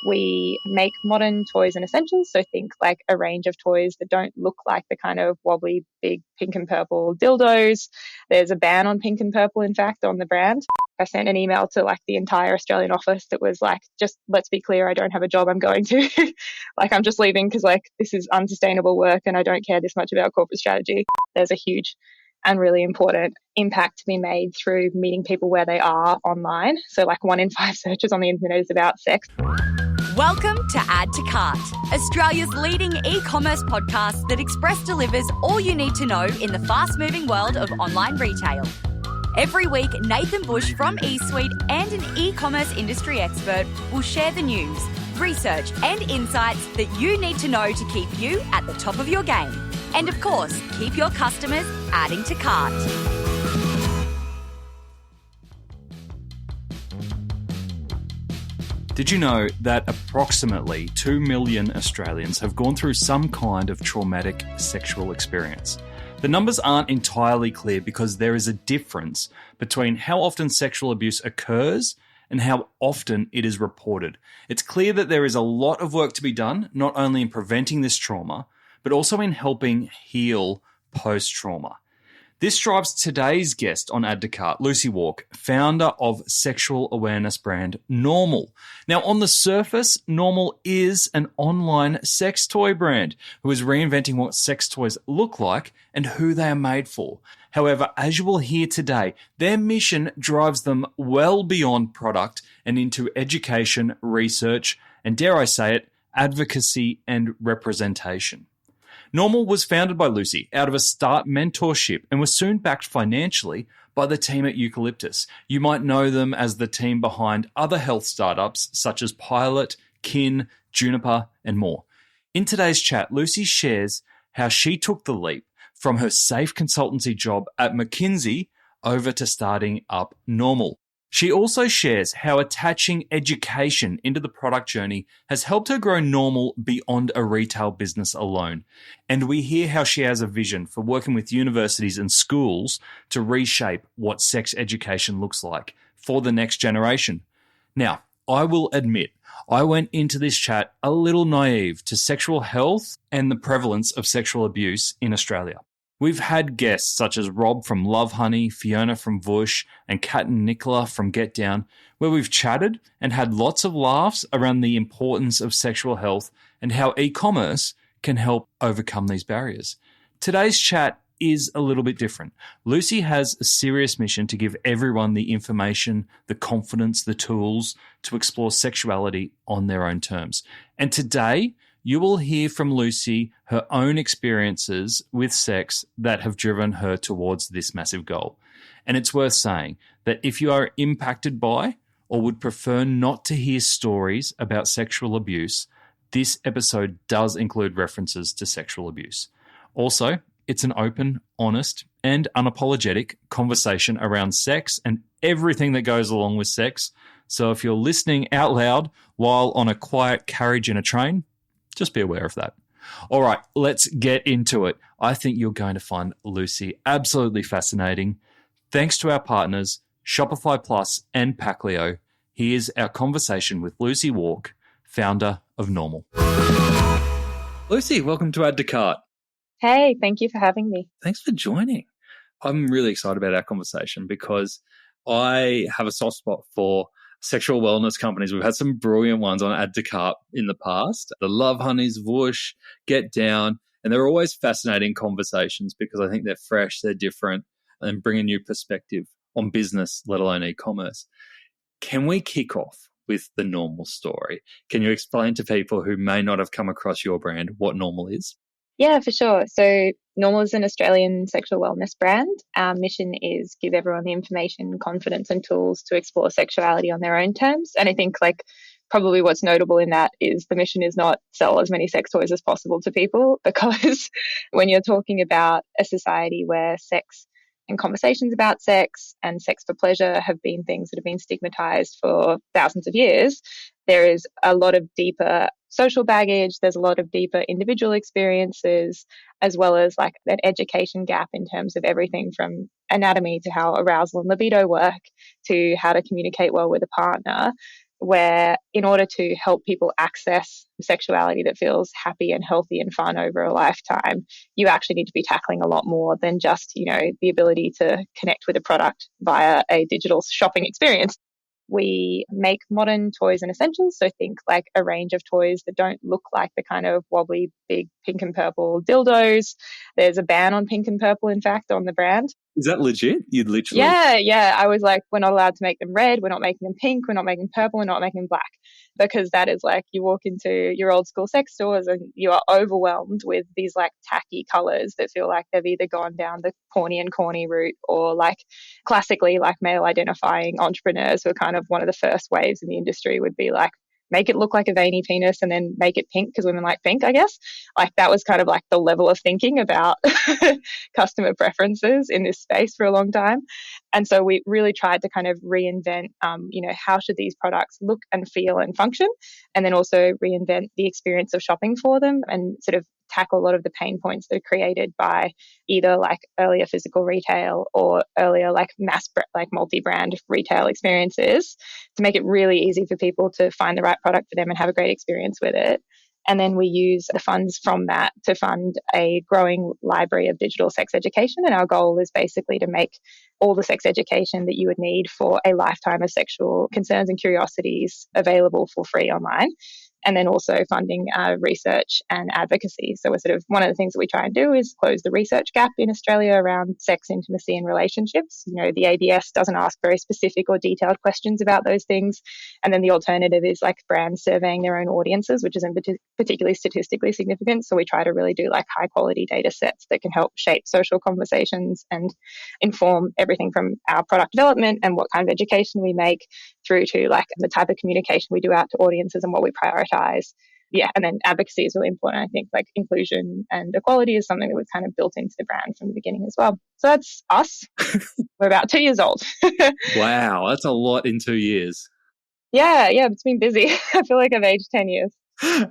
We make modern toys and essentials. So think like a range of toys that don't look like the kind of wobbly, big pink and purple dildos. There's a ban on pink and purple, in fact, on the brand. I sent an email to like the entire Australian office that was like, just let's be clear, I don't have a job I'm going to. Like I'm just leaving because like this is unsustainable work and I don't care this much about corporate strategy. There's a huge and really important impact to be made through meeting people where they are online. So like 1 in 5 searches on the internet is about sex. Welcome to Add to Cart, Australia's leading e-commerce podcast that Express delivers all you need to know in the fast-moving world of online retail. Every week, Nathan Bush from eSuite and an e-commerce industry expert will share the news, research and insights that you need to know to keep you at the top of your game. And of course, keep your customers adding to cart. Did you know that approximately 2 million Australians have gone through some kind of traumatic sexual experience? The numbers aren't entirely clear because there is a difference between how often sexual abuse occurs and how often it is reported. It's clear that there is a lot of work to be done, not only in preventing this trauma, but also in helping heal post-trauma. This drives today's guest on Add to Cart, Lucy Wark, founder of sexual awareness brand Normal. Now, on the surface, Normal is an online sex toy brand who is reinventing what sex toys look like and who they are made for. However, as you will hear today, their mission drives them well beyond product and into education, research, and dare I say it, advocacy and representation. Normal was founded by Lucy out of a start mentorship and was soon backed financially by the team at Eucalyptus. You might know them as the team behind other health startups such as Pilot, Kin, Juniper, and more. In today's chat, Lucy shares how she took the leap from her safe consultancy job at McKinsey over to starting up Normal. She also shares how attaching education into the product journey has helped her grow Normal beyond a retail business alone. And we hear how she has a vision for working with universities and schools to reshape what sex education looks like for the next generation. Now, I will admit, I went into this chat a little naive to sexual health and the prevalence of sexual abuse in Australia. We've had guests such as Rob from Love Honey, Fiona from Vush, and Kat and Nicola from Get Down, where we've chatted and had lots of laughs around the importance of sexual health and how e-commerce can help overcome these barriers. Today's chat is a little bit different. Lucy has a serious mission to give everyone the information, the confidence, the tools to explore sexuality on their own terms. And today, you will hear from Lucy her own experiences with sex that have driven her towards this massive goal. And it's worth saying that if you are impacted by or would prefer not to hear stories about sexual abuse, this episode does include references to sexual abuse. Also, it's an open, honest, and unapologetic conversation around sex and everything that goes along with sex. So if you're listening out loud while on a quiet carriage in a train, just be aware of that. All right, let's get into it. I think you're going to find Lucy absolutely fascinating. Thanks to our partners, Shopify Plus and Pacleo, here's our conversation with Lucy Wark, founder of Normal. Lucy, welcome to Add to Cart. Hey, thank you for having me. Thanks for joining. I'm really excited about our conversation because I have a soft spot for sexual wellness companies. We've had some brilliant ones on Add to Cart in the past. The Love Honeys, Vush, Get Down, and they're always fascinating conversations because I think they're fresh, they're different, and bring a new perspective on business, let alone e-commerce. Can we kick off with the Normal story? Can you explain to people who may not have come across your brand what Normal is? Yeah, for sure. So Normal is an Australian sexual wellness brand. Our mission is give everyone the information, confidence and tools to explore sexuality on their own terms. And I think like probably what's notable in that is the mission is not sell as many sex toys as possible to people, because when you're talking about a society where sex and conversations about sex and sex for pleasure have been things that have been stigmatized for thousands of years, there is a lot of deeper social baggage, there's a lot of deeper individual experiences, as well as like an education gap in terms of everything from anatomy to how arousal and libido work to how to communicate well with a partner. where in order to help people access sexuality that feels happy and healthy and fun over a lifetime, you actually need to be tackling a lot more than just, the ability to connect with a product via a digital shopping experience. We make modern toys and essentials. So think like a range of toys that don't look like the kind of wobbly, big pink and purple dildos. There's a ban on pink and purple, in fact, on the brand. Is that legit? You'd literally... Yeah. I was like, we're not allowed to make them red. We're not making them pink. We're not making them purple. We're not making them black. Because that is like, you walk into your old school sex stores and you are overwhelmed with these like tacky colors that feel like they've either gone down the porny and corny route, or like classically like male identifying entrepreneurs who are kind of one of the first waves in the industry would be like, make it look like a veiny penis and then make it pink because women like pink, I guess. Like that was kind of like the level of thinking about customer preferences in this space for a long time. And so we really tried to kind of reinvent, how should these products look and feel and function, and then also reinvent the experience of shopping for them and sort of tackle a lot of the pain points that are created by either like earlier physical retail or earlier like like multi-brand retail experiences, to make it really easy for people to find the right product for them and have a great experience with it. And then we use the funds from that to fund a growing library of digital sex education. And our goal is basically to make all the sex education that you would need for a lifetime of sexual concerns and curiosities available for free online. And then also funding research and advocacy. So we're sort of, one of the things that we try and do is close the research gap in Australia around sex, intimacy and relationships. The ABS doesn't ask very specific or detailed questions about those things. And then the alternative is like brands surveying their own audiences, which isn't particularly statistically significant. So we try to really do like high quality data sets that can help shape social conversations and inform everything from our product development and what kind of education we make through to like the type of communication we do out to audiences and what we prioritize. Yeah, and then advocacy is really important. I think like inclusion and equality is something that we've kind of built into the brand from the beginning as well. So that's us. We're about 2 years old. Wow, that's a lot in 2 years. Yeah, it's been busy. I feel like I've aged 10 years.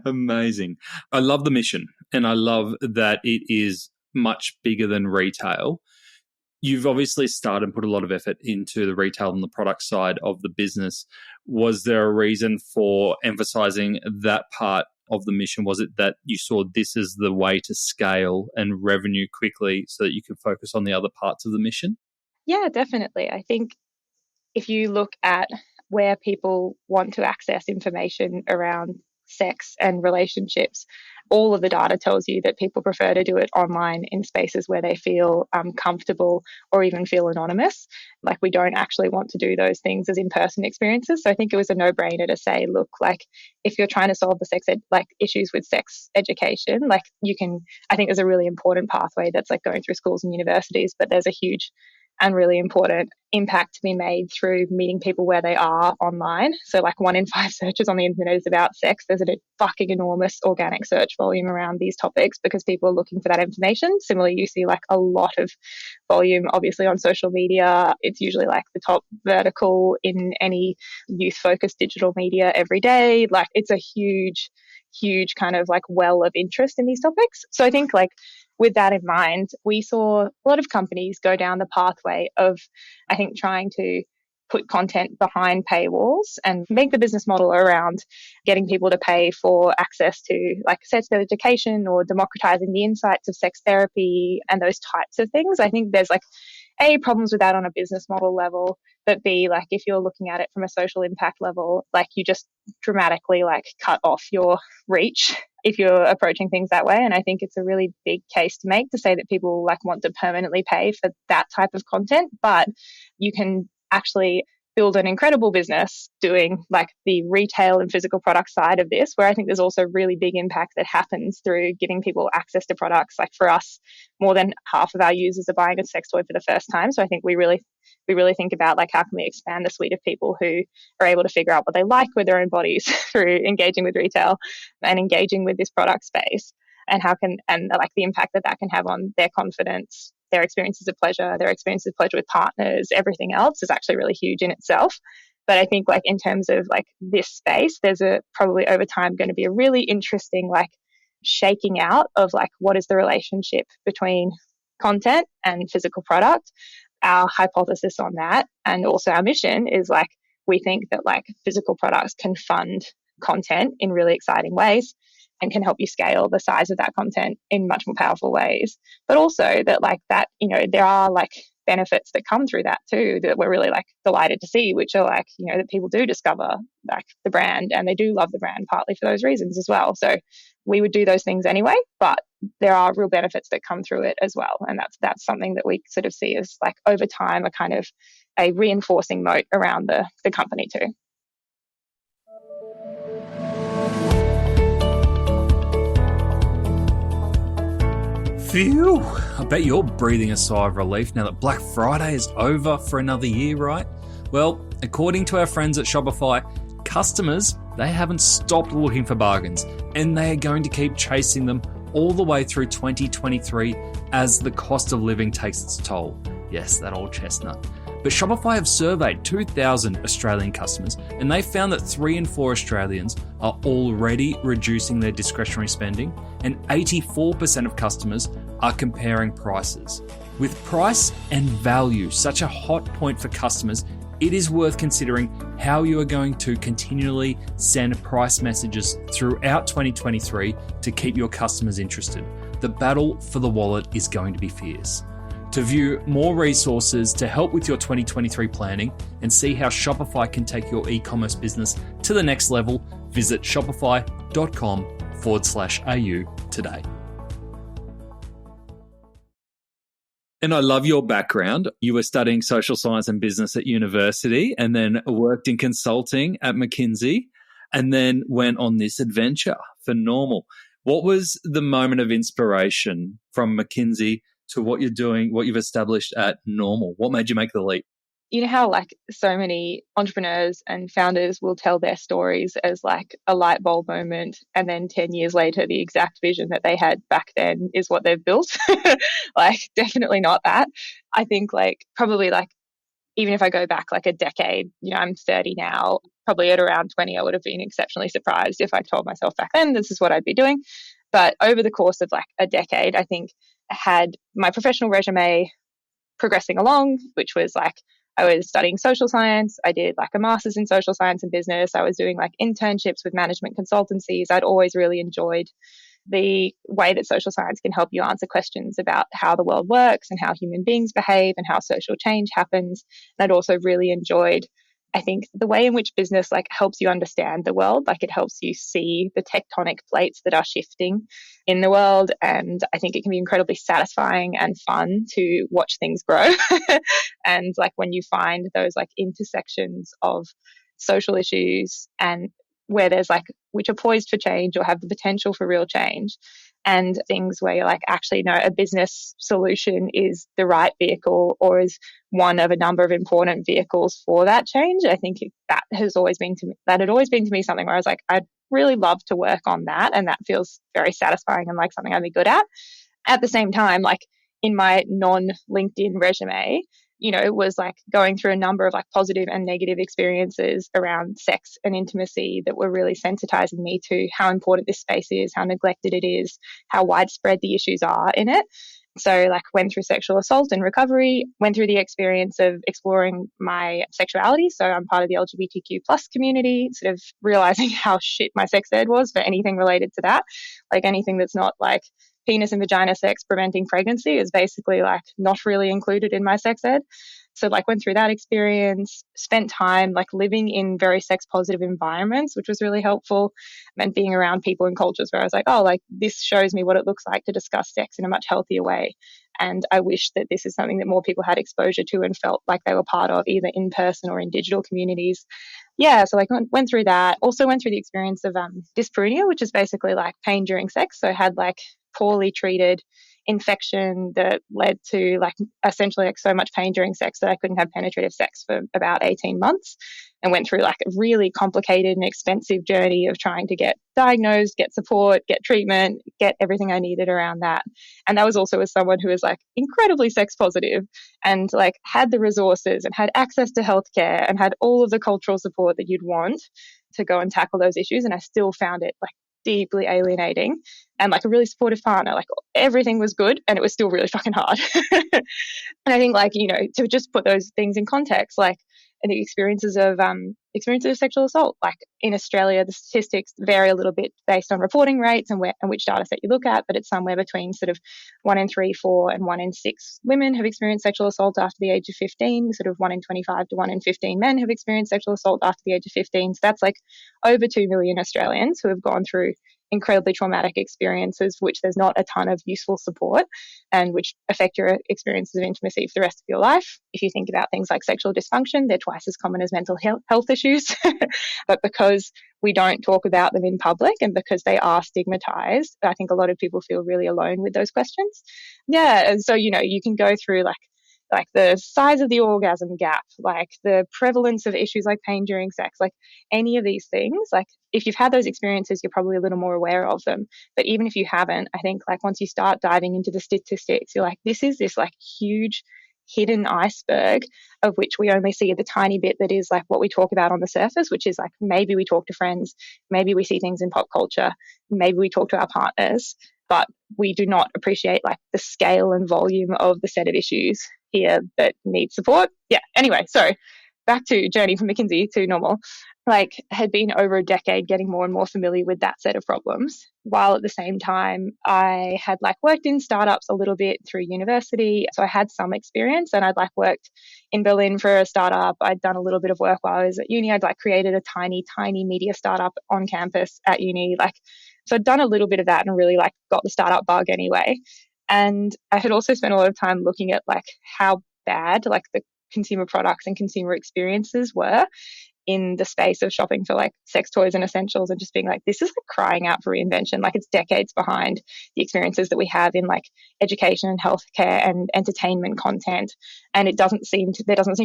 Amazing. I love the mission, and I love that it is much bigger than retail. You've obviously started and put a lot of effort into the retail and the product side of the business. Was there a reason for emphasizing that part of the mission? Was it that you saw this as the way to scale and revenue quickly so that you could focus on the other parts of the mission? Yeah, definitely. I think if you look at where people want to access information around sex and relationships, all of the data tells you that people prefer to do it online in spaces where they feel comfortable or even feel anonymous. Like we don't actually want to do those things as in-person experiences. So I think it was a no-brainer to say, look, like if you're trying to solve the issues with sex education, like you can, I think there's a really important pathway that's like going through schools and universities, but there's a huge and really important impact to be made through meeting people where they are online. So like 1 in 5 searches on the internet is about sex. There's a fucking enormous organic search volume around these topics because people are looking for that information. Similarly, you see like a lot of volume, obviously on social media. It's usually like the top vertical in any youth-focused digital media every day. Like it's a huge kind of like well of interest in these topics. So I think like with that in mind, we saw a lot of companies go down the pathway of, I think, trying to put content behind paywalls and make the business model around getting people to pay for access to like sex education or democratizing the insights of sex therapy and those types of things. I think there's like A, problems with that on a business model level, but B, like if you're looking at it from a social impact level, like you just dramatically like cut off your reach if you're approaching things that way. And I think it's a really big case to make to say that people like want to permanently pay for that type of content, but you can actually build an incredible business doing like the retail and physical product side of this, where I think there's also really big impact that happens through giving people access to products. Like for us, more than half of our users are buying a sex toy for the first time. So I think we really think about like how can we expand the suite of people who are able to figure out what they like with their own bodies through engaging with retail and engaging with this product space, and like the impact that can have on their confidence, their experiences of pleasure with partners, everything else is actually really huge in itself. But I think like in terms of like this space, there's probably over time going to be a really interesting like shaking out of like what is the relationship between content and physical product. Our hypothesis on that and also our mission is like we think that like physical products can fund content in really exciting ways and can help you scale the size of that content in much more powerful ways. But also that like that, there are like benefits that come through that too, that we're really like delighted to see, which are like, that people do discover like the brand and they do love the brand partly for those reasons as well. So we would do those things anyway, but there are real benefits that come through it as well. And that's something that we sort of see as like over time, a kind of a reinforcing moat around the company too. Phew, I bet you're breathing a sigh of relief now that Black Friday is over for another year, right? Well, according to our friends at Shopify, customers, they haven't stopped looking for bargains, and they are going to keep chasing them all the way through 2023 as the cost of living takes its toll. Yes, that old chestnut. But Shopify have surveyed 2,000 Australian customers, and they found that 3 in 4 Australians are already reducing their discretionary spending, and 84% of customers are comparing prices. With price and value such a hot point for customers, it is worth considering how you are going to continually send price messages throughout 2023 to keep your customers interested. The battle for the wallet is going to be fierce. To view more resources to help with your 2023 planning and see how Shopify can take your e-commerce business to the next level, visit shopify.com/au today. And I love your background. You were studying social science and business at university and then worked in consulting at McKinsey and then went on this adventure for Normal. What was the moment of inspiration from McKinsey to what you're doing, what you've established at Normal? What made you make the leap? You know how like so many entrepreneurs and founders will tell their stories as like a light bulb moment, and then 10 years later, the exact vision that they had back then is what they've built. Like definitely not that. I think like probably like even if I go back like a decade, I'm 30 now, probably at around 20, I would have been exceptionally surprised if I told myself back then this is what I'd be doing. But over the course of like a decade, I think I had my professional resume progressing along, which was like I was studying social science. I did like a master's in social science and business. I was doing like internships with management consultancies. I'd always really enjoyed the way that social science can help you answer questions about how the world works and how human beings behave and how social change happens. And I'd also really enjoyed, I think, the way in which business like helps you understand the world. Like it helps you see the tectonic plates that are shifting in the world. And I think it can be incredibly satisfying and fun to watch things grow. And like when you find those like intersections of social issues and where there's like, which are poised for change or have the potential for real change, and things where you're like, actually, no, a business solution is the right vehicle or is one of a number of important vehicles for that change. I think that had always been to me something where I was like, I'd really love to work on that. And that feels very satisfying and like something I'd be good at. At the same time, like in my non-LinkedIn resume, it was like going through a number of like positive and negative experiences around sex and intimacy that were really sensitizing me to how important this space is, how neglected it is, how widespread the issues are in it. So like went through sexual assault and recovery, went through the experience of exploring my sexuality. So I'm part of the LGBTQ plus community, sort of realizing how shit my sex ed was for anything related to that. Like anything that's not like penis and vagina sex preventing pregnancy is basically like not really included in my sex ed. So like went through that experience, spent time like living in very sex positive environments, which was really helpful, and being around people and cultures where I was like, oh, like this shows me what it looks like to discuss sex in a much healthier way. And I wish that this is something that more people had exposure to and felt like they were part of, either in person or in digital communities. Yeah, so like went through that. Also went through the experience of dyspareunia, which is basically like pain during sex. So I had like poorly treated infection that led to like essentially like so much pain during sex that I couldn't have penetrative sex for about 18 months, and went through like a really complicated and expensive journey of trying to get diagnosed, get support, get treatment, get everything I needed around that. And that was also as someone who was like incredibly sex positive and like had the resources and had access to healthcare and had all of the cultural support that you'd want to go and tackle those issues. And I still found it like deeply alienating, and like a really supportive partner, like everything was good and it was still really fucking hard. And I think like, to just put those things in context, like and the experiences of sexual assault. Like in Australia, the statistics vary a little bit based on reporting rates and which data set you look at, but it's somewhere between sort of 1 in 3, 4, and 1 in 6 women have experienced sexual assault after the age of 15. Sort of 1 in 25 to 1 in 15 men have experienced sexual assault after the age of 15. So that's like over 2 million Australians who have gone through incredibly traumatic experiences, which there's not a ton of useful support, and which affect your experiences of intimacy for the rest of your life. If you think about things like sexual dysfunction, they're twice as common as mental health issues. But because we don't talk about them in public and because they are stigmatized, I think a lot of people feel really alone with those questions. Yeah. And so, you can go through like the size of the orgasm gap, like the prevalence of issues like pain during sex, like any of these things. Like if you've had those experiences, you're probably a little more aware of them. But even if you haven't, I think like once you start diving into the statistics, you're like, this is this like huge hidden iceberg of which we only see the tiny bit that is like what we talk about on the surface, which is like maybe we talk to friends, maybe we see things in pop culture, maybe we talk to our partners, but we do not appreciate like the scale and volume of the set of issues here that need support. Yeah. Anyway, so back to journey from McKinsey to normal. Like had been over a decade getting more and more familiar with that set of problems, while at the same time I had like worked in startups a little bit through university. So I had some experience, and I'd like worked in Berlin for a startup. I'd done a little bit of work while I was at uni. I'd like created a tiny media startup on campus at uni. So I'd done a little bit of that and really like got the startup bug anyway. And I had also spent a lot of time looking at like how bad like the consumer products and consumer experiences were in the space of shopping for like sex toys and essentials, and just being like, this is like crying out for reinvention. Like it's decades behind the experiences that we have in like education and healthcare and entertainment content. And there doesn't seem to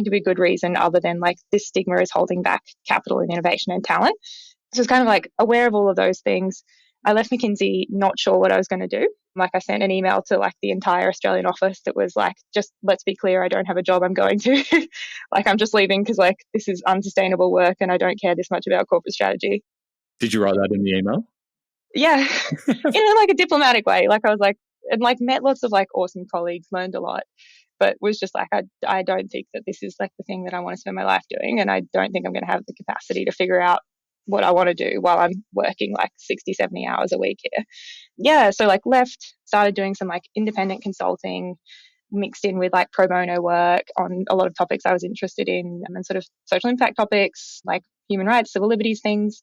be a good reason other than like this stigma is holding back capital and innovation and talent. So it's kind of like aware of all of those things. I left McKinsey not sure what I was going to do. Like I sent an email to like the entire Australian office that was like, just let's be clear, I don't have a job I'm going to. Like I'm just leaving because like this is unsustainable work and I don't care this much about corporate strategy. Did you write that in the email? Yeah, in like a diplomatic way. Like I was like, and like met lots of like awesome colleagues, learned a lot, but was just like, I don't think that this is like the thing that I want to spend my life doing. And I don't think I'm going to have the capacity to figure out what I want to do while I'm working like 60, 70 hours a week here. Yeah. So like left, started doing some like independent consulting mixed in with like pro bono work on a lot of topics I was interested in, and sort of social impact topics like human rights, civil liberties things.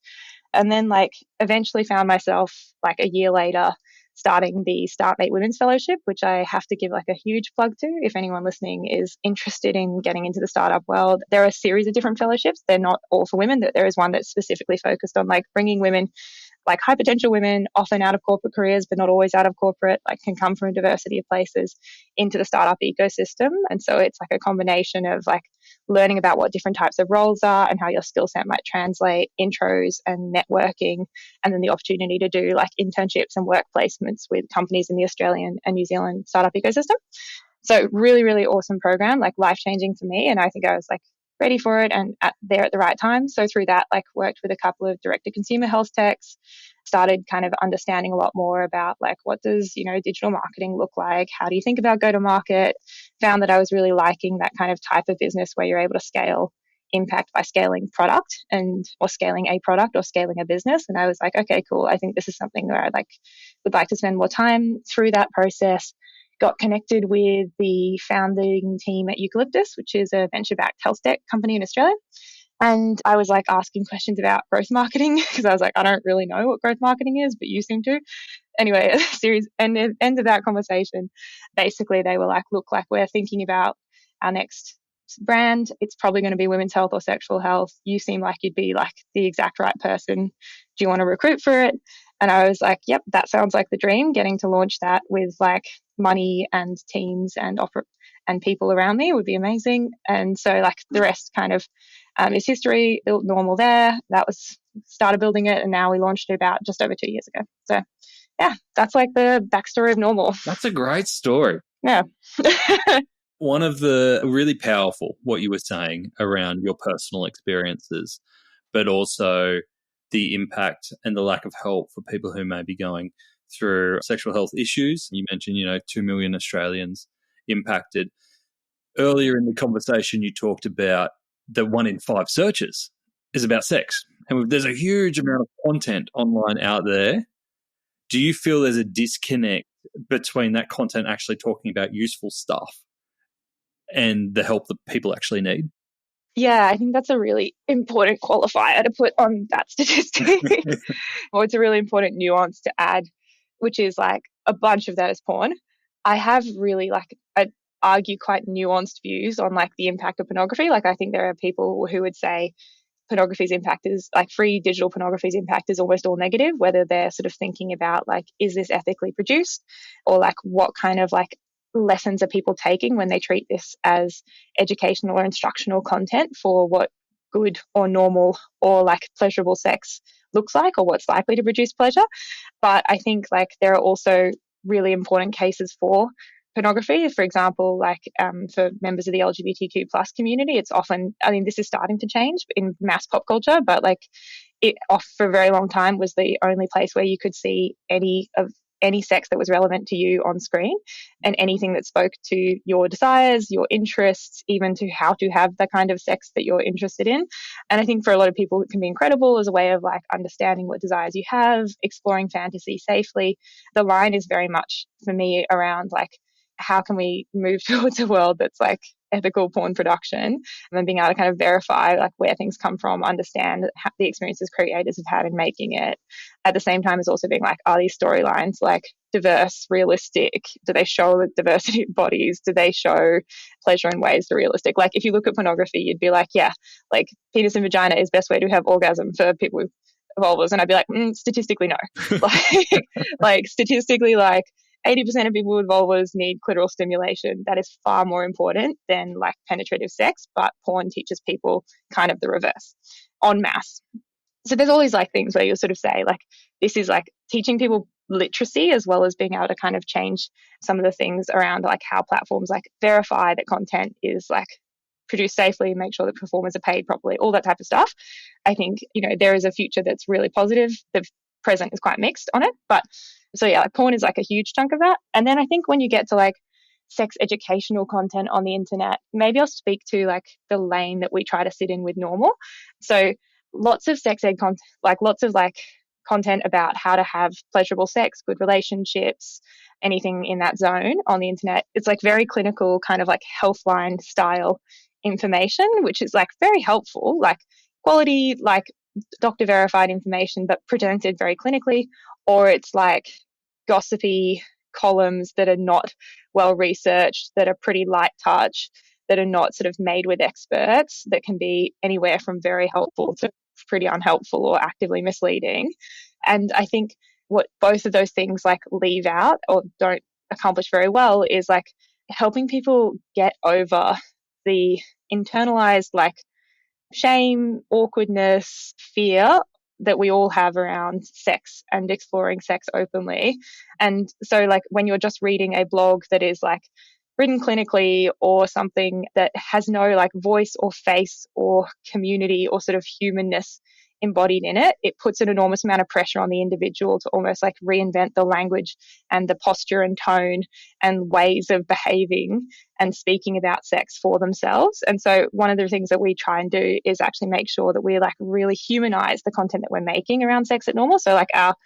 And then like eventually found myself like a year later starting the Startmate Women's Fellowship, which I have to give like a huge plug to if anyone listening is interested in getting into the startup world. There are a series of different fellowships. They're not all for women. There is one that's specifically focused on like bringing women, like high potential women, often out of corporate careers, but not always out of corporate, like can come from a diversity of places, into the startup ecosystem. And so it's like a combination of like learning about what different types of roles are and how your skill set might translate, intros and networking, and then the opportunity to do like internships and work placements with companies in the Australian and New Zealand startup ecosystem. So really, really awesome program, like life-changing for me. And I think I was like ready for it and there at the right time. So through that, like worked with a couple of direct-to-consumer health techs, started kind of understanding a lot more about like what does, digital marketing look like? How do you think about go-to-market? Found that I was really liking that kind of type of business where you're able to scale impact by scaling product or scaling a product or scaling a business. And I was like, okay, cool. I think this is something where I would like to spend more time through that process. Got connected with the founding team at Eucalyptus, which is a venture-backed health tech company in Australia. And I was like asking questions about growth marketing because I was like, I don't really know what growth marketing is, but you seem to. Anyway, and at the end of that conversation, basically they were like, look, like we're thinking about our next brand. It's probably going to be women's health or sexual health. You seem like you'd be like the exact right person. Do you want to recruit for it? And I was like, yep, that sounds like the dream, getting to launch that with like money and teams and and people around me would be amazing. And so like the rest kind of is history. Built Normal there. Started building it, and now we launched it about just over 2 years ago. So yeah, that's like the backstory of Normal. That's a great story. Yeah. One of the really powerful, what you were saying around your personal experiences, but also the impact and the lack of help for people who may be going through sexual health issues. You mentioned, 2 million Australians impacted. Earlier in the conversation, you talked about that 1 in 5 searches is about sex. And there's a huge amount of content online out there. Do you feel there's a disconnect between that content actually talking about useful stuff and the help that people actually need? Yeah, I think that's a really important qualifier to put on that statistic. Or it's a really important nuance to add, which is like a bunch of that is porn. I have really I argue quite nuanced views on like the impact of pornography. Like I think there are people who would say pornography's impact is like free digital pornography's impact is almost all negative, whether they're sort of thinking about like, is this ethically produced, or like what kind of like lessons are people taking when they treat this as educational or instructional content for what good or normal or like pleasurable sex looks like, or what's likely to produce pleasure. But I think like there are also really important cases for pornography. For example, like for members of the LGBTQ plus community, it's often, I mean, this is starting to change in mass pop culture, but like it off for a very long time was the only place where you could see any sex that was relevant to you on screen, and anything that spoke to your desires, your interests, even to how to have the kind of sex that you're interested in. And I think for a lot of people, it can be incredible as a way of like understanding what desires you have, exploring fantasy safely. The line is very much for me around like, how can we move towards a world that's like ethical porn production, and being able to kind of verify like where things come from, understand the experiences creators have had in making it. At the same time as also being like, are these storylines like diverse, realistic? Do they show the diversity of bodies? Do they show pleasure in ways that are realistic? Like if you look at pornography, you'd be like, yeah, like penis and vagina is best way to have orgasm for people with vulvas. And I'd be like, statistically, no. like statistically, like 80% of people with vulvas need clitoral stimulation. That is far more important than like penetrative sex, but porn teaches people kind of the reverse en masse. So there's all these like things where you'll sort of say like, this is like teaching people literacy as well as being able to kind of change some of the things around like how platforms like verify that content is like produced safely, make sure that performers are paid properly, all that type of stuff. I think, there is a future that's really positive. The present is quite mixed on it, but so yeah, like porn is like a huge chunk of that. And then I think when you get to like sex educational content on the internet, maybe I'll speak to like the lane that we try to sit in with normal. So lots of sex ed content, like lots of like content about how to have pleasurable sex, good relationships, anything in that zone on the internet. It's like very clinical kind of like Healthline style information, which is like very helpful, like quality, like doctor verified information, but presented very clinically. Or it's like gossipy columns that are not well researched, that are pretty light touch, that are not sort of made with experts, that can be anywhere from very helpful to pretty unhelpful or actively misleading. And I think what both of those things like leave out or don't accomplish very well is like helping people get over the internalized like shame, awkwardness, fear that we all have around sex and exploring sex openly. And so like when you're just reading a blog that is like written clinically or something that has no like voice or face or community or sort of humanness embodied in it, it puts an enormous amount of pressure on the individual to almost like reinvent the language and the posture and tone and ways of behaving and speaking about sex for themselves. And so one of the things that we try and do is actually make sure that we like really humanize the content that we're making around sex at normal. So like our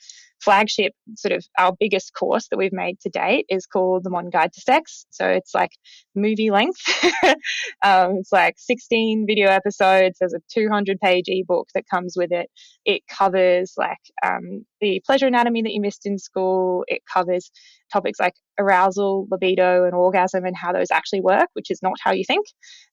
flagship, sort of our biggest course that we've made to date is called The Modern Guide to Sex. So it's like movie length. It's like 16 video episodes. There's a 200-page ebook that comes with it. It covers like the pleasure anatomy that you missed in school. It covers topics like arousal, libido, and orgasm and how those actually work, which is not how you think.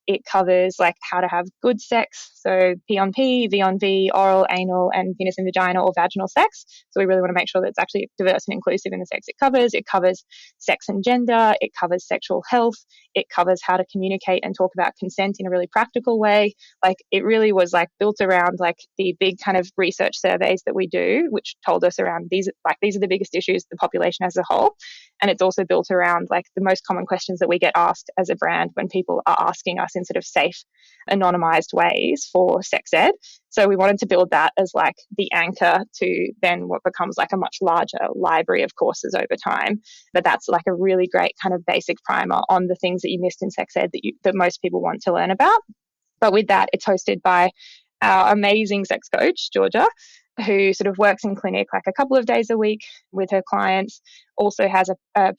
It covers like how to have good sex, so P on P, V on V, oral, anal, and penis and vagina or vaginal sex. So we really want to make sure that it's actually diverse and inclusive in the sex it covers. It covers sex and gender. It covers sexual health. It covers how to communicate and talk about consent in a really practical way. Like it really was like built around like the big kind of research surveys that we do, which told us around these are the biggest issues the population as a whole. And it's also built around like the most common questions that we get asked as a brand when people are asking us in sort of safe, anonymized ways for sex ed. So we wanted to build that as like the anchor to then what becomes like a much larger library of courses over time. But that's like a really great kind of basic primer on the things that you missed in sex ed that most people want to learn about. But with that, it's hosted by our amazing sex coach, Georgia, who sort of works in clinic like a couple of days a week with her clients, also has a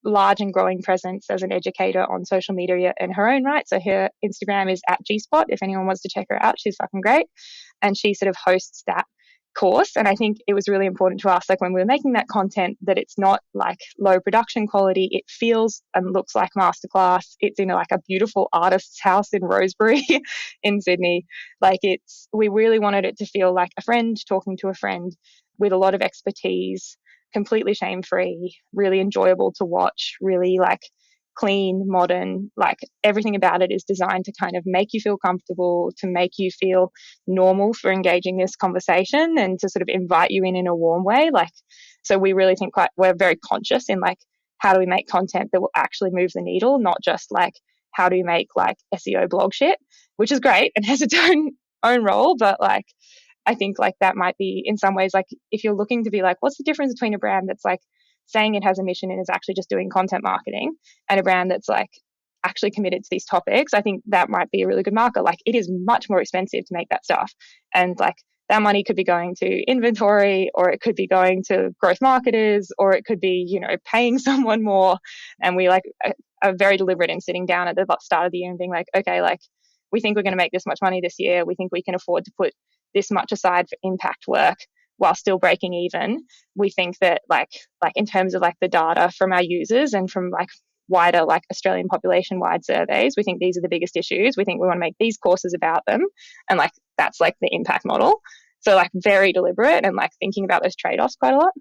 large and growing presence as an educator on social media in her own right. So her Instagram is at gspot. If anyone wants to check her out, she's fucking great. And she sort of hosts that course. And I think it was really important to us, like when we were making that content, that it's not like low production quality. It feels and looks like masterclass. It's in like a beautiful artist's house in Rosebery in Sydney. Like we really wanted it to feel like a friend talking to a friend with a lot of expertise, completely shame-free, really enjoyable to watch, really like clean, modern, like everything about it is designed to kind of make you feel comfortable, to make you feel normal for engaging this conversation and to sort of invite you in a warm way. Like, so we really think we're very conscious in like, how do we make content that will actually move the needle, not just like, how do we make like SEO blog shit, which is great and has its own role, but like, I think like that might be in some ways, like if you're looking to be like, what's the difference between a brand that's like saying it has a mission and is actually just doing content marketing and a brand that's like actually committed to these topics? I think that might be a really good marker. Like it is much more expensive to make that stuff. And like that money could be going to inventory, or it could be going to growth marketers, or it could be, you know, paying someone more. And we like are very deliberate in sitting down at the start of the year and being like, okay, like we think we're going to make this much money this year. We think we can afford to put this much aside for impact work while still breaking even. We think that like in terms of like the data from our users and from like wider like Australian population wide surveys, we think these are the biggest issues. We think we want to make these courses about them. And like that's like the impact model. So like very deliberate and like thinking about those trade-offs quite a lot.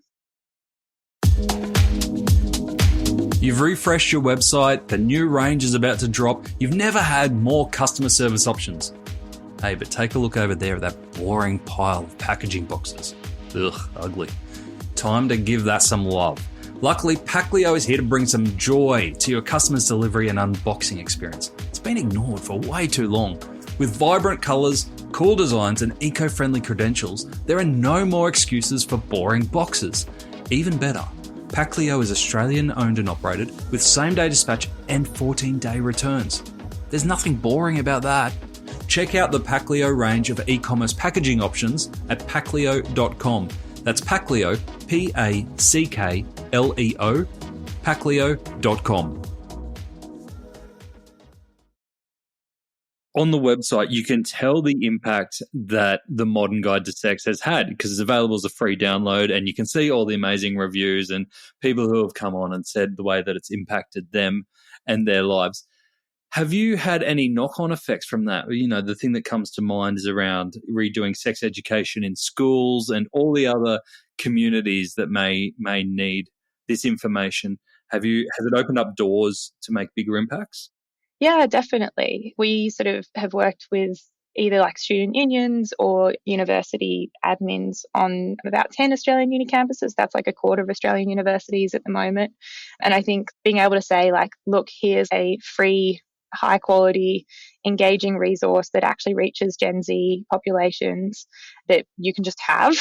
You've refreshed your website, the new range is about to drop, you've never had more customer service options. Hey, but take a look over there at that boring pile of packaging boxes. Ugh, ugly. Time to give that some love. Luckily, Packlio is here to bring some joy to your customers' delivery and unboxing experience. It's been ignored for way too long. With vibrant colours, cool designs and eco-friendly credentials, there are no more excuses for boring boxes. Even better, Packlio is Australian owned and operated with same-day dispatch and 14-day returns. There's nothing boring about that. Check out the Packlio range of e-commerce packaging options at packlio.com. That's Packlio, Packleo, Packlio.com. On the website, you can tell the impact that the Modern Guide to Sex has had because it's available as a free download, and you can see all the amazing reviews and people who have come on and said the way that it's impacted them and their lives. Have you had any knock-on effects from that? You know, the thing that comes to mind is around redoing sex education in schools and all the other communities that may need this information. Has it opened up doors to make bigger impacts? Yeah, definitely. We sort of have worked with either like student unions or university admins on about 10 Australian uni campuses. That's like a quarter of Australian universities at the moment. And I think being able to say like, look, here's a free, high quality, engaging resource that actually reaches Gen Z populations that you can just have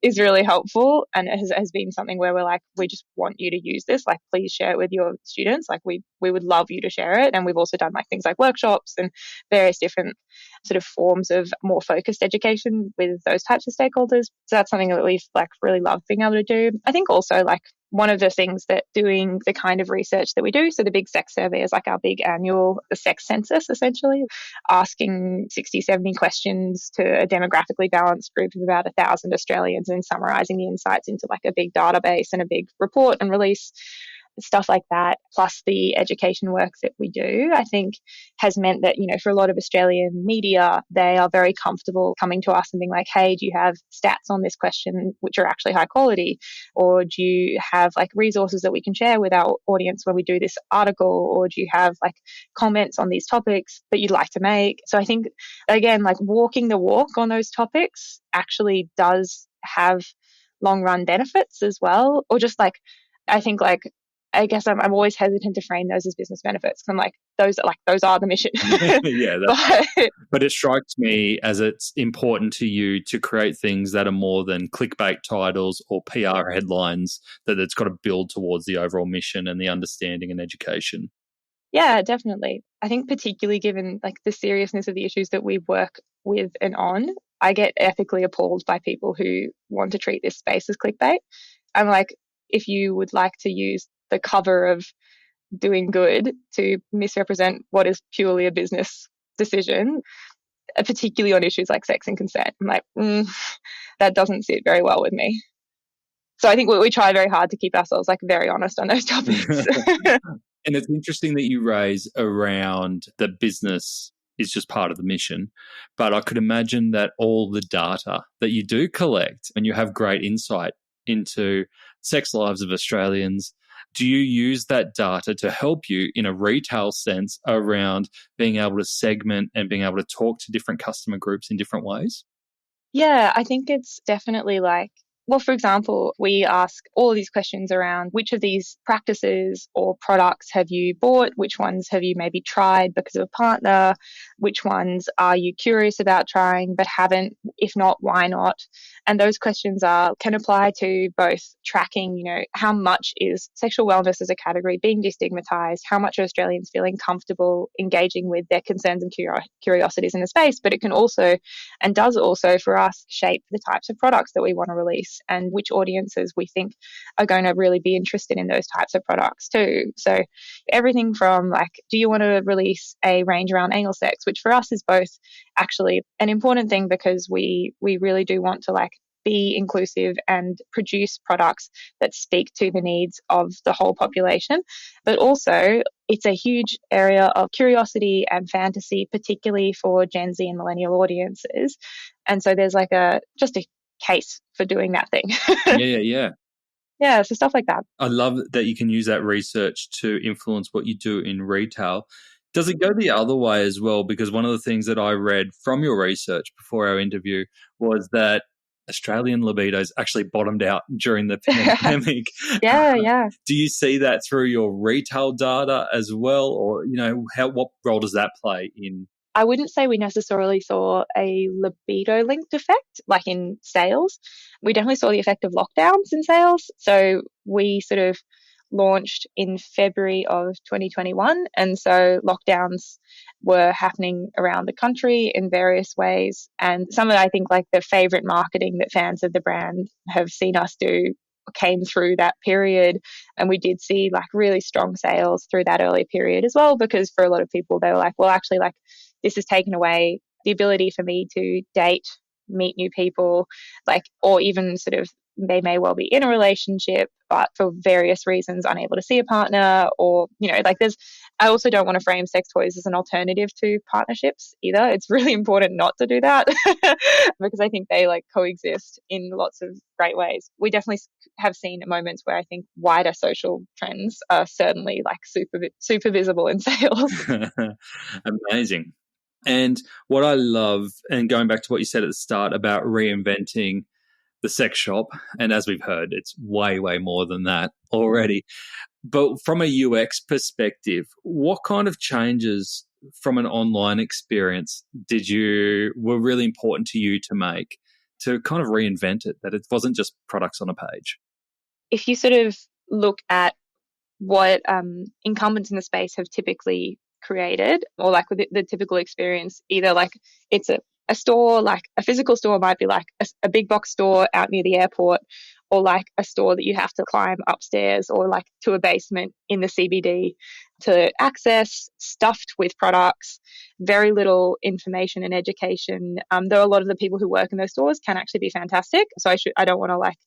is really helpful. And it has been something where we're like, we just want you to use this. Like, please share it with your students. Like we would love you to share it. And we've also done like things like workshops and various different sort of forms of more focused education with those types of stakeholders. So that's something that we've like really loved being able to do. I think also like one of the things that doing the kind of research that we do, so the big sex survey is like our big annual sex census, essentially, asking 60, 70 questions to a demographically balanced group of about 1,000 Australians and summarising the insights into like a big database and a big report and release. Stuff like that, plus the education work that we do, I think has meant that, you know, for a lot of Australian media, they are very comfortable coming to us and being like, hey, do you have stats on this question which are actually high quality? Or do you have like resources that we can share with our audience when we do this article? Or do you have like comments on these topics that you'd like to make? So I think, again, like walking the walk on those topics actually does have long run benefits as well. Or just like, I think like, I guess I'm always hesitant to frame those as business benefits because I'm like, those are the mission. Yeah, but it strikes me as it's important to you to create things that are more than clickbait titles or PR headlines, that it's got to build towards the overall mission and the understanding and education. Yeah, definitely. I think particularly given like the seriousness of the issues that we work with and on, I get ethically appalled by people who want to treat this space as clickbait. I'm like, if you would like to use the cover of doing good to misrepresent what is purely a business decision, particularly on issues like sex and consent, I'm like, that doesn't sit very well with me. So I think we try very hard to keep ourselves like very honest on those topics. And it's interesting that you raise around the business is just part of the mission. But I could imagine that all the data that you do collect and you have great insight into sex lives of Australians, do you use that data to help you in a retail sense around being able to segment and being able to talk to different customer groups in different ways? Yeah, I think it's definitely like, well, for example, we ask all of these questions around which of these practices or products have you bought? Which ones have you maybe tried because of a partner? Which ones are you curious about trying but haven't? If not, why not? And those questions can apply to both tracking, how much is sexual wellness as a category being destigmatized? How much are Australians feeling comfortable engaging with their concerns and curiosities in the space? But it can also and does also for us shape the types of products that we want to release and which audiences we think are going to really be interested in those types of products too. So everything from like, do you want to release a range around anal sex, which for us is both actually an important thing because we really do want to like be inclusive and produce products that speak to the needs of the whole population. But also, it's a huge area of curiosity and fantasy, particularly for Gen Z and millennial audiences. And so there's like just a case for doing that thing. Yeah. Yeah, so stuff like that. I love that you can use that research to influence what you do in retail. Does it go the other way as well? Because one of the things that I read from your research before our interview was that Australian libidos actually bottomed out during the pandemic. Yeah. Do you see that through your retail data as well? Or, what role does that play in? I wouldn't say we necessarily saw a libido linked effect, like in sales. We definitely saw the effect of lockdowns in sales. So we sort of launched in February of 2021. And so lockdowns were happening around the country in various ways. And some of, I think, like the favorite marketing that fans of the brand have seen us do came through that period. And we did see like really strong sales through that early period as well, because for a lot of people, they were like, well, actually, like, this has taken away the ability for me to date, meet new people, like, or even sort of they may well be in a relationship, but for various reasons unable to see a partner, or, like I also don't want to frame sex toys as an alternative to partnerships either. It's really important not to do that because I think they like coexist in lots of great ways. We definitely have seen moments where I think wider social trends are certainly like super visible in sales. Amazing. And what I love, and going back to what you said at the start about reinventing the sex shop, and as we've heard, it's way, way more than that already. But from a UX perspective, what kind of changes from an online experience were really important to you to make to kind of reinvent it, that it wasn't just products on a page? If you sort of look at what incumbents in the space have typically created, or like with the typical experience, either like it's a store, like a physical store might be like a big box store out near the airport, or like a store that you have to climb upstairs or like to a basement in the CBD to access, stuffed with products, very little information and education. Though a lot of the people who work in those stores can actually be fantastic. So I don't want to like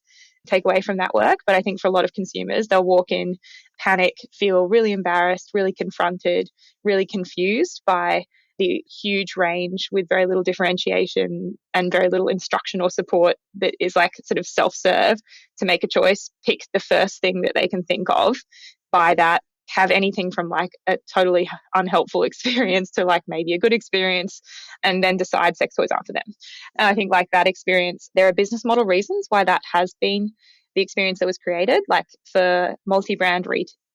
take away from that work. But I think for a lot of consumers, they'll walk in, panic, feel really embarrassed, really confronted, really confused by the huge range with very little differentiation and very little instruction or support that is like sort of self-serve to make a choice, pick the first thing that they can think of, buy that, have anything from like a totally unhelpful experience to like maybe a good experience, and then decide sex toys aren't for them. And I think like that experience, there are business model reasons why that has been the experience that was created. Like for multi-brand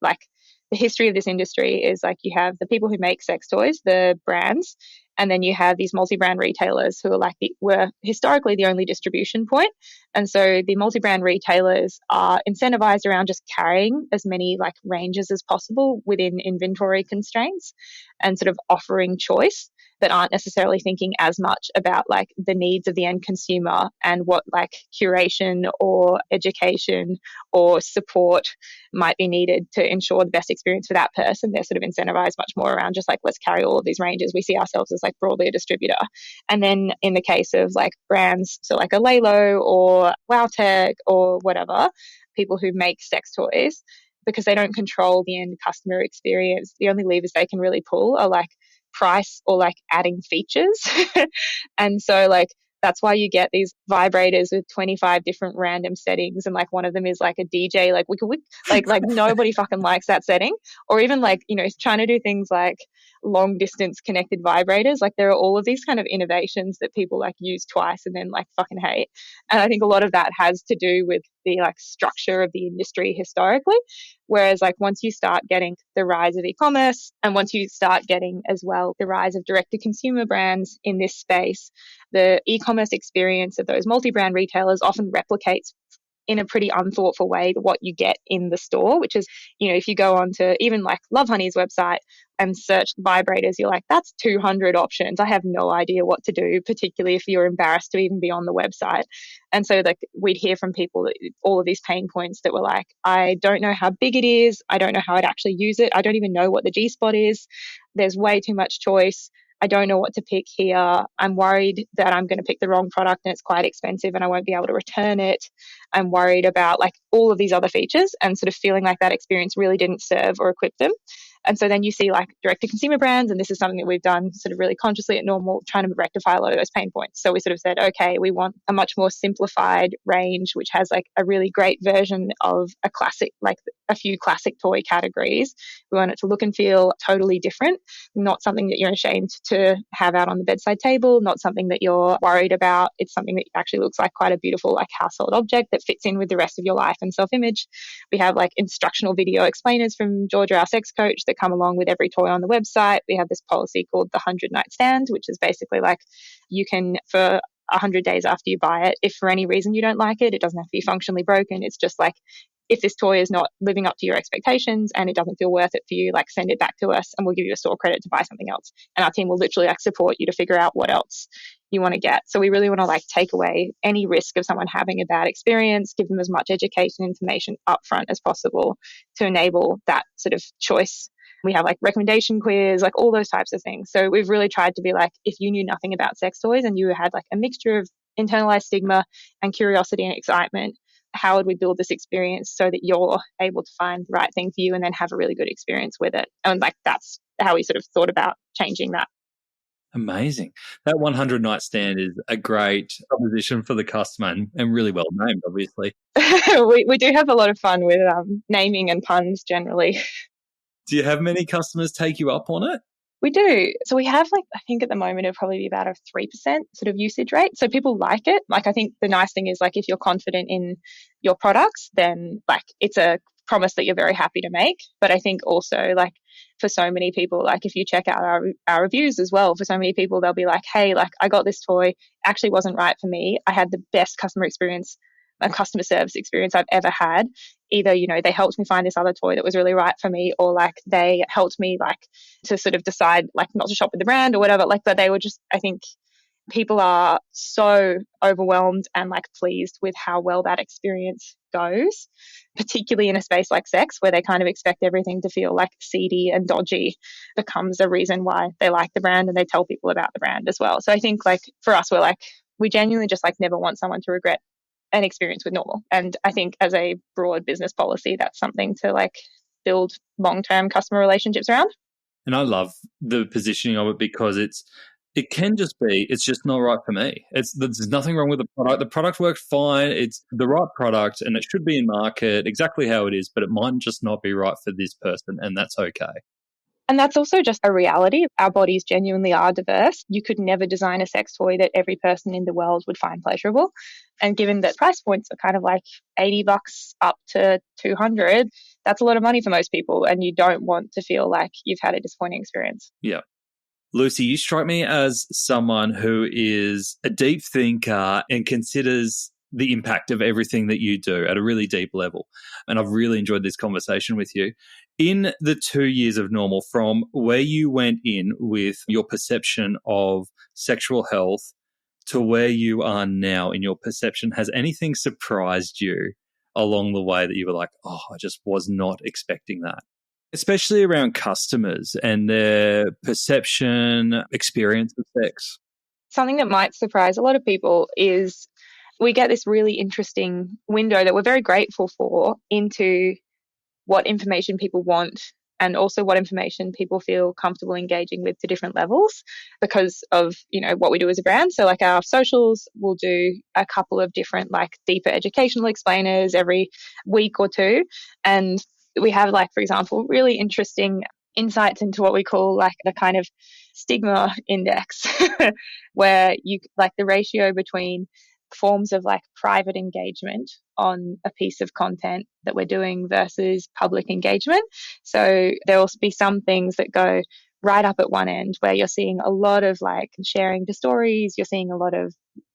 like the history of this industry is like you have the people who make sex toys, the brands, And then you have these multi-brand retailers who are like were historically the only distribution point. And so the multi-brand retailers are incentivized around just carrying as many like ranges as possible within inventory constraints and sort of offering choice, but aren't necessarily thinking as much about like the needs of the end consumer and what like curation or education or support might be needed to ensure the best experience for that person. They're sort of incentivized much more around just like, let's carry all of these ranges. We see ourselves as like broadly a distributor. And then in the case of like brands, so like a Lalo or WowTech or whatever, people who make sex toys, because they don't control the end customer experience, the only levers they can really pull are like price or like adding features. And so like that's why you get these vibrators with 25 different random settings, and like one of them is like a DJ like wick, like nobody fucking likes that setting. Or even like, you know, trying to do things like long distance connected vibrators. Like there are all of these kind of innovations that people like use twice and then like fucking hate. And I think a lot of that has to do with the like structure of the industry historically. Whereas like once you start getting the rise of e-commerce, and once you start getting as well the rise of direct to consumer brands in this space, the e-commerce experience of those multi-brand retailers often replicates in a pretty unthoughtful way what you get in the store, which is, you know, if you go on to even like Lovehoney's website and search vibrators, you're like, that's 200 options. I have no idea what to do, particularly if you're embarrassed to even be on the website. And so like we'd hear from people all of these pain points that were like, I don't know how big it is. I don't know how I'd actually use it. I don't even know what the G-spot is. There's way too much choice. I don't know what to pick here. I'm worried that I'm going to pick the wrong product and it's quite expensive and I won't be able to return it. I'm worried about like all of these other features, and sort of feeling like that experience really didn't serve or equip them. And so then you see like direct to consumer brands, and this is something that we've done sort of really consciously at Normal, trying to rectify a lot of those pain points. So we sort of said, okay, we want a much more simplified range, which has like a really great version of a classic, like a few classic toy categories. We want it to look and feel totally different, not something that you're ashamed to have out on the bedside table, not something that you're worried about. It's something that actually looks like quite a beautiful like household object that fits in with the rest of your life and self-image. We have like instructional video explainers from Georgia, our sex coach, that come along with every toy on the website. We have this policy called the 100-night stand, which is basically like you can, for 100 days after you buy it, if for any reason you don't like it, it doesn't have to be functionally broken. It's just like, if this toy is not living up to your expectations and it doesn't feel worth it for you, like send it back to us and we'll give you a store credit to buy something else. And our team will literally like support you to figure out what else you want to get. So we really want to like take away any risk of someone having a bad experience, give them as much education information upfront as possible to enable that sort of choice. We have like recommendation quiz, like all those types of things. So we've really tried to be like, if you knew nothing about sex toys and you had like a mixture of internalized stigma and curiosity and excitement, how would we build this experience so that you're able to find the right thing for you and then have a really good experience with it? And like that's how we sort of thought about changing that. Amazing. That 100-night stand is a great proposition for the customer and really well named, obviously. we do have a lot of fun with naming and puns generally. Do you have many customers take you up on it? We do. So we have like, I think at the moment it'll probably be about a 3% sort of usage rate. So people like it. Like I think the nice thing is like if you're confident in your products, then like it's a promise that you're very happy to make. But I think also like for so many people, like if you check out our reviews as well, for so many people, they'll be like, hey, like I got this toy, actually wasn't right for me. I had the best customer experience, a customer service experience I've ever had. Either, you know, they helped me find this other toy that was really right for me, or like they helped me like to sort of decide like not to shop with the brand or whatever. Like, but they were just, I think people are so overwhelmed and like pleased with how well that experience goes, particularly in a space like sex where they kind of expect everything to feel like seedy and dodgy, becomes a reason why they like the brand and they tell people about the brand as well. So I think like for us, we're like, we genuinely just like never want someone to regret an experience with Normal. And I think as a broad business policy, that's something to like build long-term customer relationships around. And I love the positioning of it because it can just be, it's just not right for me. There's nothing wrong with the product. The product works fine. It's the right product and it should be in market exactly how it is, but it might just not be right for this person, and that's okay. And that's also just a reality. Our bodies genuinely are diverse. You could never design a sex toy that every person in the world would find pleasurable. And given that price points are kind of like $80 up to $200, that's a lot of money for most people. And you don't want to feel like you've had a disappointing experience. Yeah. Lucy, you strike me as someone who is a deep thinker and considers the impact of everything that you do at a really deep level. And I've really enjoyed this conversation with you. In the 2 years of Normal, from where you went in with your perception of sexual health to where you are now in your perception, has anything surprised you along the way that you were like, oh, I just was not expecting that? Especially around customers and their perception, experience of sex. Something that might surprise a lot of people is we get this really interesting window that we're very grateful for into what information people want and also what information people feel comfortable engaging with to different levels because of, what we do as a brand. So like our socials will do a couple of different like deeper educational explainers every week or two. And we have like, for example, really interesting insights into what we call like the kind of stigma index where you like the ratio between forms of like private engagement on a piece of content that we're doing versus public engagement. So there will be some things that go right up at one end where you're seeing a lot of like sharing to stories, you're seeing a lot of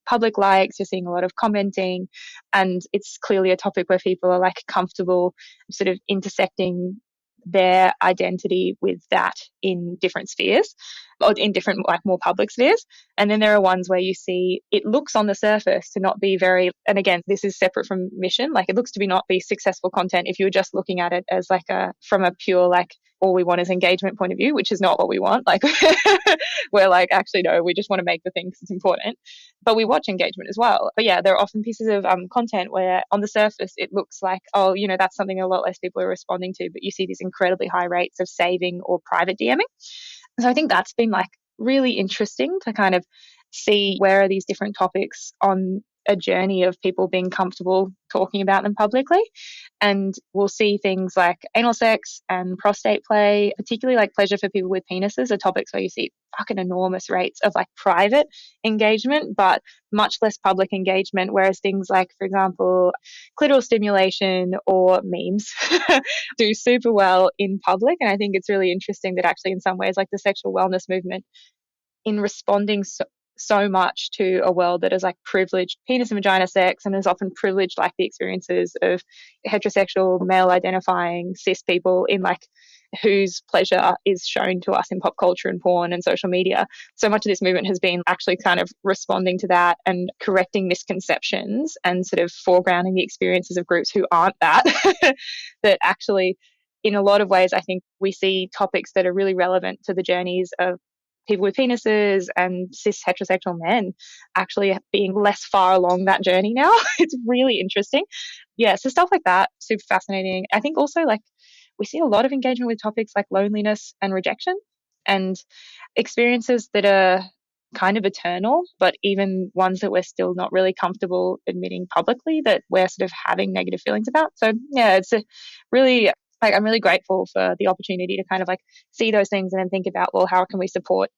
public likes, you're seeing a lot of commenting, and it's clearly a topic where people are like comfortable sort of intersecting their identity with that in different spheres or in different like more public spheres. And then there are ones where you see it looks on the surface to not be very, and again, this is separate from mission, like it looks to be not be successful content if you're just looking at it as like from a pure like all we want is engagement point of view, which is not what we want. Like we're like, actually, no, we just want to make the thing because it's important. But we watch engagement as well. But yeah, there are often pieces of content where on the surface it looks like, oh, that's something a lot less people are responding to, but you see these incredibly high rates of saving or private DMing. So I think that's been like really interesting to kind of see where are these different topics on a journey of people being comfortable talking about them publicly. And we'll see things like anal sex and prostate play, particularly like pleasure for people with penises, are topics where you see fucking enormous rates of like private engagement, but much less public engagement. Whereas things like, for example, clitoral stimulation or memes do super well in public. And I think it's really interesting that actually in some ways, like the sexual wellness movement, in responding so much to a world that is like privileged penis and vagina sex and is often privileged like the experiences of heterosexual male identifying cis people in like whose pleasure is shown to us in pop culture and porn and social media. So much of this movement has been actually kind of responding to that and correcting misconceptions and sort of foregrounding the experiences of groups who aren't that, that actually in a lot of ways, I think we see topics that are really relevant to the journeys of people with penises and cis heterosexual men actually being less far along that journey now. It's really interesting. Yeah, so stuff like that, super fascinating. I think also like we see a lot of engagement with topics like loneliness and rejection and experiences that are kind of eternal, but even ones that we're still not really comfortable admitting publicly that we're sort of having negative feelings about. So yeah, it's a really like I'm really grateful for the opportunity to kind of like see those things and then think about, well, how can we support,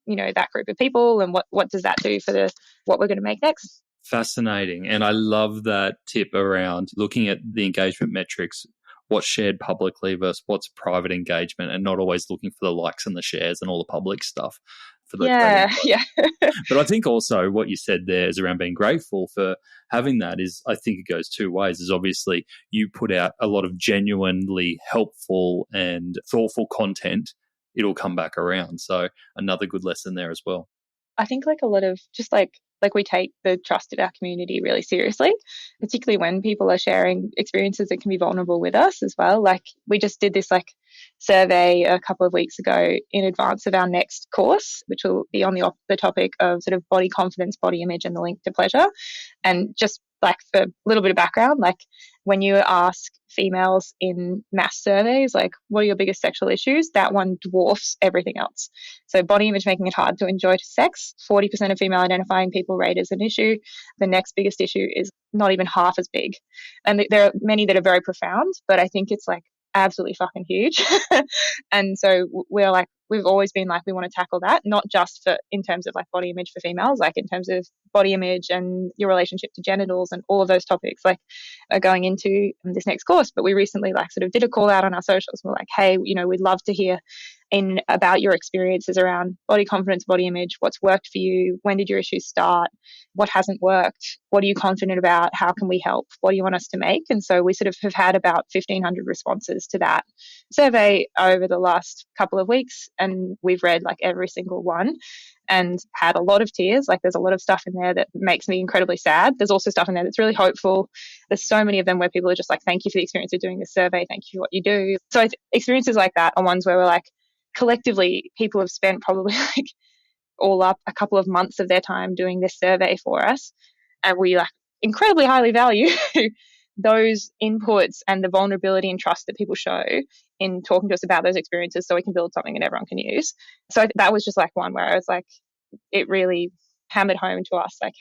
that group of people and what does that do for what we're going to make next? Fascinating. And I love that tip around looking at the engagement metrics, what's shared publicly versus what's private engagement, and not always looking for the likes and the shares and all the public stuff. For those yeah. But I think also what you said there is around being grateful for having that is, I think it goes two ways. Is obviously you put out a lot of genuinely helpful and thoughtful content, it'll come back around. So another good lesson there as well. I think like a lot of just like we take the trust of our community really seriously, particularly when people are sharing experiences that can be vulnerable with us as well. Like we just did this like survey a couple of weeks ago in advance of our next course, which will be on the topic of sort of body confidence, body image, and the link to pleasure. And just like for a little bit of background, like when you ask females in mass surveys, like what are your biggest sexual issues, that one dwarfs everything else. So body image making it hard to enjoy sex, 40% of female identifying people rate as an issue. The next biggest issue is not even half as big. And there are many that are very profound, but I think it's like absolutely fucking huge. And so we've always been like, we want to tackle that, not just for in terms of like body image for females, like in terms of body image and your relationship to genitals and all of those topics like are going into this next course. But we recently like sort of did a call out on our socials. We're like, hey, we'd love to hear in about your experiences around body confidence, body image, what's worked for you, when did your issues start, what hasn't worked, what are you confident about, how can we help, what do you want us to make? And so we sort of have had about 1,500 responses to that survey over the last couple of weeks, and we've read like every single one and had a lot of tears. Like there's a lot of stuff in there that makes me incredibly sad. There's also stuff in there that's really hopeful. There's so many of them where people are just like, thank you for the experience of doing this survey. Thank you for what you do. So experiences like that are ones where we're like, collectively, people have spent probably like all up a couple of months of their time doing this survey for us. And we like incredibly highly value those inputs and the vulnerability and trust that people show in talking to us about those experiences so we can build something that everyone can use. So that was just like one where I was like, it really hammered home to us like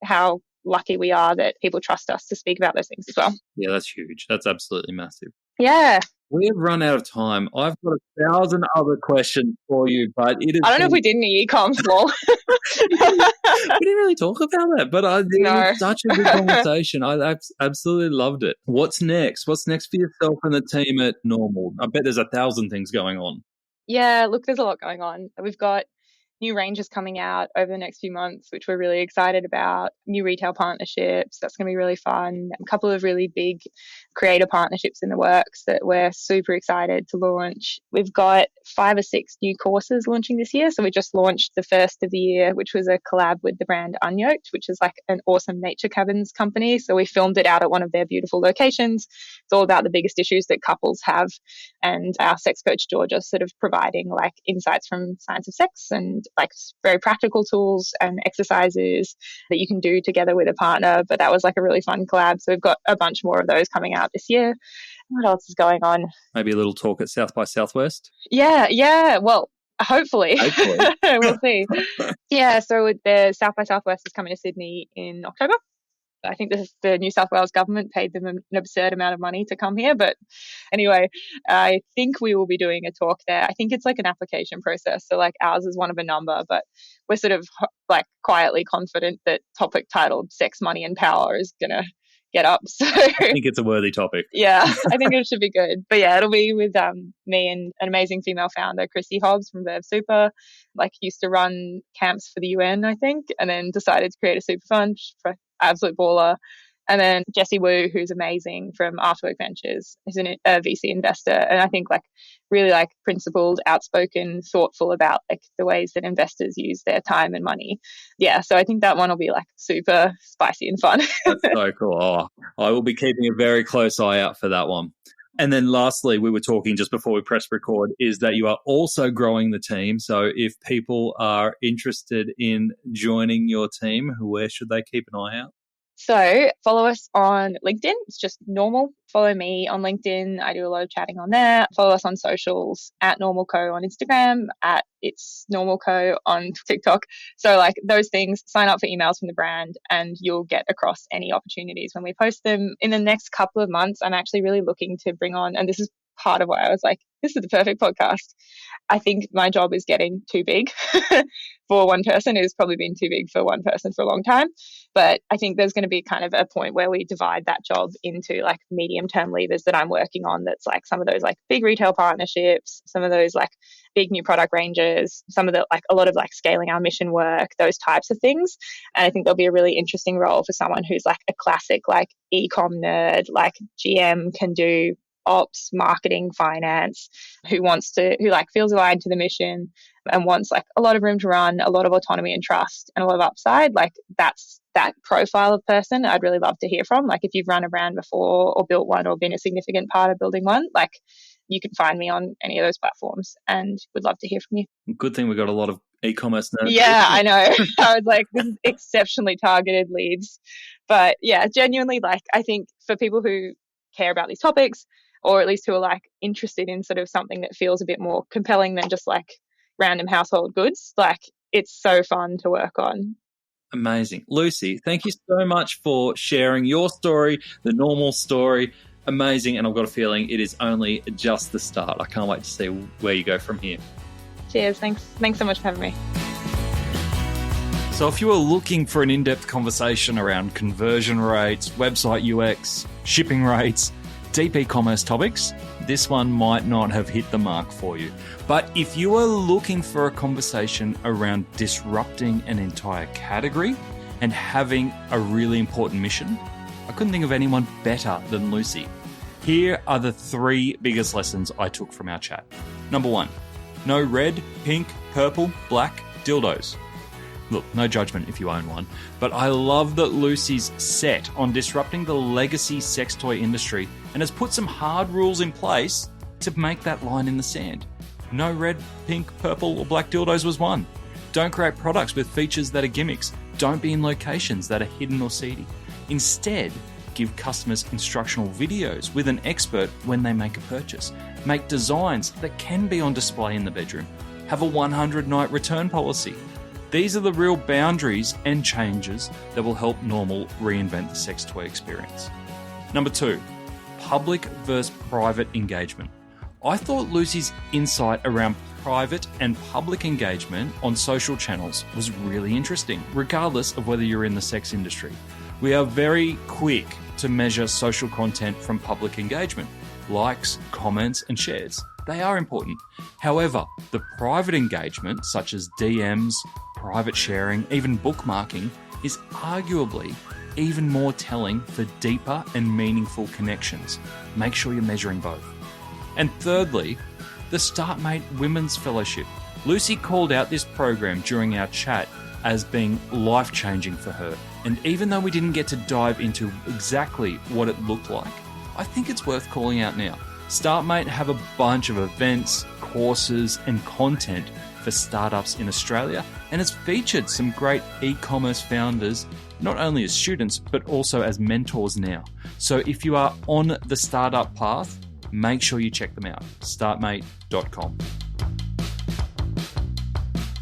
how lucky we are that people trust us to speak about those things as well. Yeah, that's huge. That's absolutely massive. Yeah. We have run out of time. I've got 1,000 other questions for you, but it is. I don't know if we did any ecommerce law. We didn't really talk about that, but it was such a good conversation. I absolutely loved it. What's next? What's next for yourself and the team at Normal? I bet there's 1,000 things going on. Yeah, look, there's a lot going on. We've got new ranges coming out over the next few months, which we're really excited about. New retail partnerships, that's going to be really fun. A couple of really big creator partnerships in the works that we're super excited to launch. We've got 5 or 6 new courses launching this year. So we just launched the first of the year, which was a collab with the brand Unyoked, which is like an awesome nature cabins company. So we filmed it out at one of their beautiful locations. It's all about the biggest issues that couples have. And our sex coach, Georgia, sort of providing like insights from science of sex and like very practical tools and exercises that you can do together with a partner. But that was like a really fun collab. So we've got a bunch more of those coming out this year. What else is going on? Maybe a little talk at South by Southwest? Yeah. Well, hopefully. We'll see. Yeah, so the South by Southwest is coming to Sydney in October. I think the New South Wales government paid them an absurd amount of money to come here. But anyway, I think we will be doing a talk there. I think it's like an application process. So like ours is one of a number, but we're sort of like quietly confident that topic titled Sex, Money and Power is going to get up. So I think it's a worthy topic. Yeah, I think it should be good. But yeah, it'll be with me and an amazing female founder, Chrissy Hobbs from Verve Super, like used to run camps for the UN, I think, and then decided to create a super fund for absolute baller. And then Jessie Wu, who's amazing from Artwork Ventures, who's a VC investor. And I think like really like principled, outspoken, thoughtful about like the ways that investors use their time and money. Yeah. So I think that one will be like super spicy and fun. That's so cool. Oh, I will be keeping a very close eye out for that one. And then lastly, we were talking just before we press record, is that you are also growing the team. So if people are interested in joining your team, where should they keep an eye out? So follow us on LinkedIn. It's just Normal. Follow me on LinkedIn. I do a lot of chatting on there. Follow us on socials at NormalCo on Instagram, at It's NormalCo on TikTok. So like those things, sign up for emails from the brand and you'll get across any opportunities when we post them. In the next couple of months, I'm actually really looking to bring on, and this is part of why I was like, this is the perfect podcast. I think my job is getting too big for one person. It has probably been too big for one person for a long time. But I think there's going to be kind of a point where we divide that job into like medium-term levers that I'm working on. That's like some of those like big retail partnerships, some of those like big new product ranges, some of the like a lot of like scaling our mission work, those types of things. And I think there'll be a really interesting role for someone who's like a classic like e-com nerd, like GM, can do ops, marketing, finance, who like feels aligned to the mission and wants like a lot of room to run, a lot of autonomy and trust and a lot of upside. Like that's that profile of person I'd really love to hear from. Like if you've run a brand before or built one or been a significant part of building one, like you can find me on any of those platforms and would love to hear from you. Good thing we got a lot of e-commerce nerds. Yeah, I know. I was like, this is exceptionally targeted leads. But yeah, genuinely, like I think for people who care about these topics, or at least who are like interested in sort of something that feels a bit more compelling than just like random household goods, like it's so fun to work on. Amazing. Lucy, thank you so much for sharing your story, the Normal story. Amazing. And I've got a feeling it is only just the start. I can't wait to see where you go from here. Cheers. Thanks so much for having me. So if you are looking for an in-depth conversation around conversion rates, website UX, shipping rates, deep e-commerce topics, this one might not have hit the mark for you. But if you are looking for a conversation around disrupting an entire category and having a really important mission, I couldn't think of anyone better than Lucy. Here are the 3 biggest lessons I took from our chat. Number 1, no red, pink, purple, black dildos. Look, no judgment if you own one, but I love that Lucy's set on disrupting the legacy sex toy industry and has put some hard rules in place to make that line in the sand. No red, pink, purple, or black dildos was one. Don't create products with features that are gimmicks. Don't be in locations that are hidden or seedy. Instead, give customers instructional videos with an expert when they make a purchase. Make designs that can be on display in the bedroom. Have a 100-night return policy. These are the real boundaries and changes that will help Normal reinvent the sex toy experience. Number 2, public versus private engagement. I thought Lucy's insight around private and public engagement on social channels was really interesting, regardless of whether you're in the sex industry. We are very quick to measure social content from public engagement, likes, comments, and shares. They are important. However, the private engagement, such as DMs, private sharing, even bookmarking, is arguably even more telling for deeper and meaningful connections. Make sure you're measuring both. And thirdly, the StartMate Women's Fellowship. Lucy called out this program during our chat as being life-changing for her. And even though we didn't get to dive into exactly what it looked like, I think it's worth calling out now. StartMate have a bunch of events, courses, and content for startups in Australia, and has featured some great e-commerce founders, not only as students, but also as mentors now. So if you are on the startup path, make sure you check them out, startmate.com.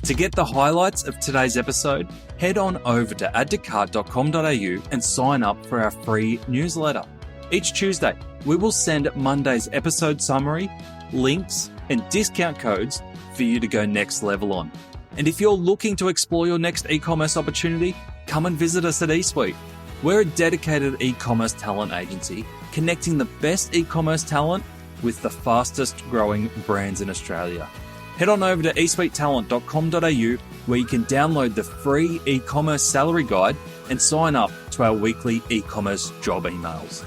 To get the highlights of today's episode, head on over to addtocart.com.au and sign up for our free newsletter. Each Tuesday, we will send Monday's episode summary, links, and discount codes for you to go next level on. And if you're looking to explore your next e-commerce opportunity, come and visit us at eSuite. We're a dedicated e-commerce talent agency connecting the best e-commerce talent with the fastest growing brands in Australia. Head on over to eSuitetalent.com.au where you can download the free e-commerce salary guide and sign up to our weekly e-commerce job emails.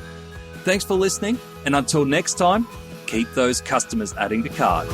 Thanks for listening, and until next time, keep those customers adding to cart.